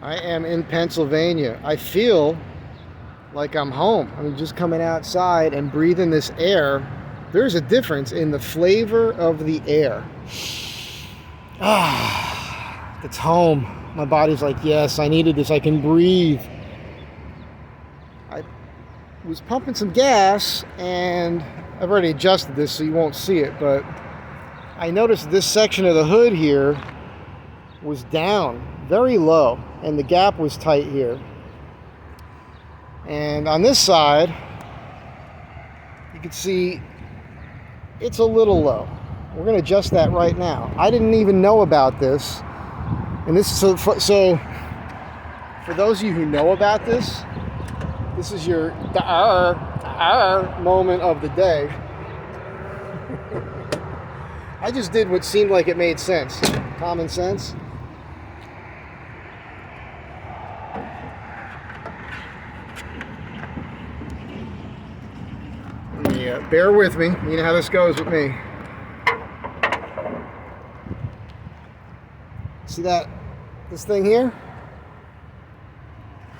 I am in Pennsylvania. I feel like I'm home. I'm just coming outside and breathing this air. There's a difference in the flavor of the air. It's home. My body's like, yes, I needed this. I can breathe. I was pumping some gas, and I've already adjusted this so you won't see it, but I noticed this section of the hood here was down very low, and the gap was tight here. And on this side, you can see it's a little low. We're going to adjust that right now. I didn't even know about this. And this so for those of you who know about this, this is your moment of the day. I just did what seemed like it made sense. Common sense. Yeah, bear with me. You know how this goes with me. See this thing here?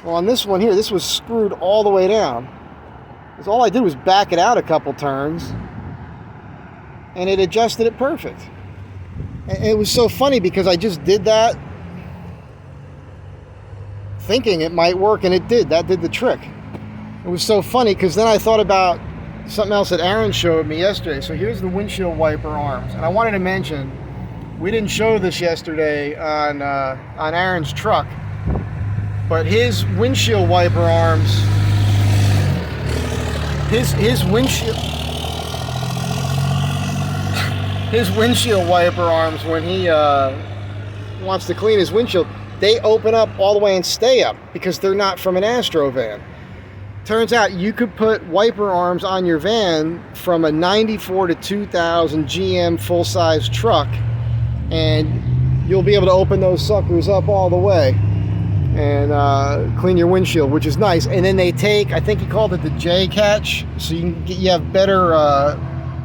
Well, on this one here, this was screwed all the way down. Because all I did was back it out a couple turns, and it adjusted it perfect. And it was so funny because I just did that thinking it might work, and it did. That did the trick. It was so funny because then I thought about something else that Aaron showed me yesterday. So here's the windshield wiper arms, and I wanted to mention we didn't show this yesterday on Aaron's truck, but his windshield wiper arms, his windshield wiper arms, when he wants to clean his windshield, they open up all the way and stay up because they're not from an Astro van. Turns out you could put wiper arms on your van from a 94 to 2000 GM full-size truck, and you'll be able to open those suckers up all the way and clean your windshield, which is nice. And then they take, I think he called it the J catch, so you have better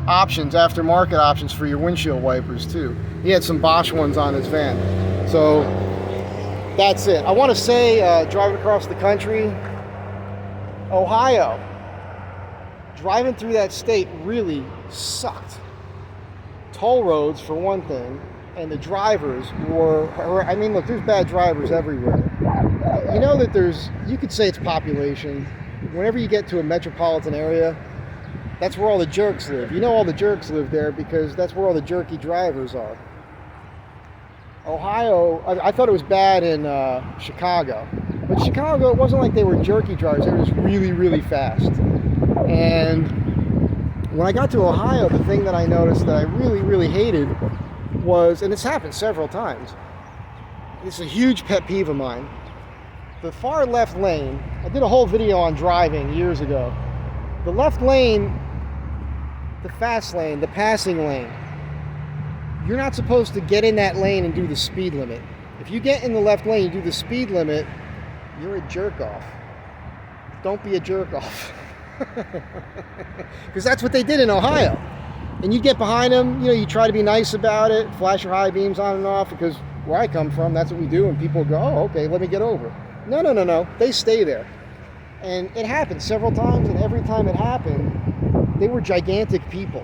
options, aftermarket options for your windshield wipers too. He had some Bosch ones on his van. So that's it. I want to say, driving across the country, Ohio, driving through that state really sucked. Toll roads, for one thing, and the drivers were, I mean, look, there's bad drivers everywhere. You know that you could say it's population. Whenever you get to a metropolitan area, that's where all the jerks live. You know all the jerks live there because that's where all the jerky drivers are. Ohio, I thought it was bad in Chicago. But Chicago, it wasn't like they were jerky drivers. They were just really, really fast. And when I got to Ohio, the thing that I noticed that I really, really hated was, and it's happened several times, it's a huge pet peeve of mine. The far left lane, I did a whole video on driving years ago. The left lane, the fast lane, the passing lane, you're not supposed to get in that lane and do the speed limit. If you get in the left lane and do the speed limit, you're a jerk-off. Don't be a jerk-off. Because that's what they did in Ohio. And you get behind them, you try to be nice about it, flash your high beams on and off, because where I come from, that's what we do, and people go, oh, okay, let me get over. No. They stay there. And it happened several times, and every time it happened, they were gigantic people.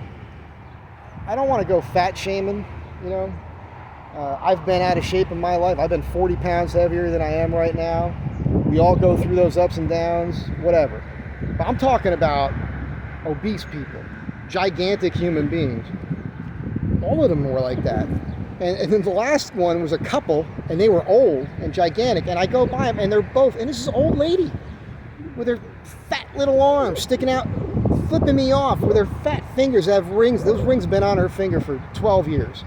I don't want to go fat shaming, I've been out of shape in my life. I've been 40 pounds heavier than I am right now. We all go through those ups and downs, whatever. But I'm talking about obese people, gigantic human beings. All of them were like that. And then the last one was a couple, and they were old and gigantic. And I go by them, and they're both, and this is an old lady with her fat little arms sticking out, flipping me off with her fat fingers that have rings. Those rings have been on her finger for 12 years.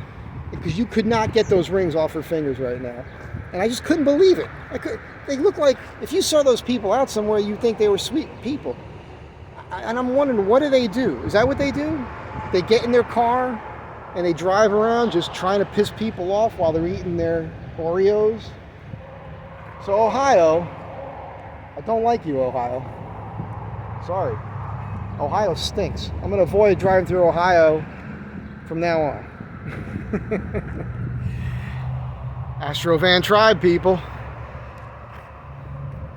Because you could not get those rings off her fingers right now. And I just couldn't believe it. They look like, if you saw those people out somewhere, you'd think they were sweet people. And I'm wondering, what do they do? Is that what they do? They get in their car and they drive around just trying to piss people off while they're eating their Oreos? So Ohio, I don't like you, Ohio. Sorry. Ohio stinks. I'm going to avoid driving through Ohio from now on. Astro Van Tribe, people.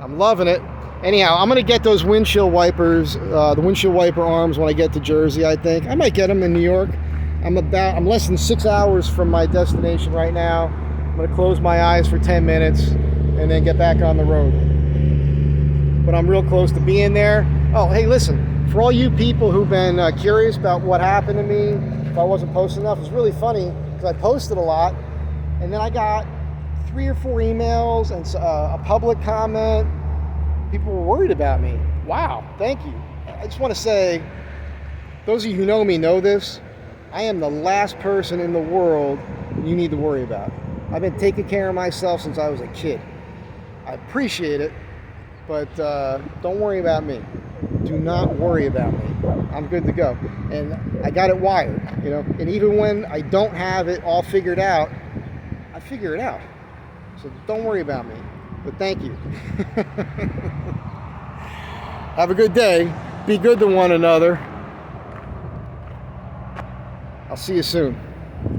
I'm loving it. Anyhow, I'm gonna get those windshield wipers, the windshield wiper arms when I get to Jersey. I think I might get them in New York. I'm less than 6 hours from my destination right now. I'm gonna close my eyes for 10 minutes and then get back on the road. But I'm real close to being there. Oh, hey, listen, for all you people who've been curious about what happened to me if I wasn't posting enough, it's really funny because I posted a lot and then I got 3 or 4 emails and a public comment. People were worried about me. Wow, thank you. I just want to say, those of you who know me know this. I am the last person in the world you need to worry about. I've been taking care of myself since I was a kid. I appreciate it, but don't worry about me. Do not worry about me. I'm good to go. And I got it wired, you know. And even when I don't have it all figured out, I figure it out. So don't worry about me. But thank you. Have a good day. Be good to one another. I'll see you soon.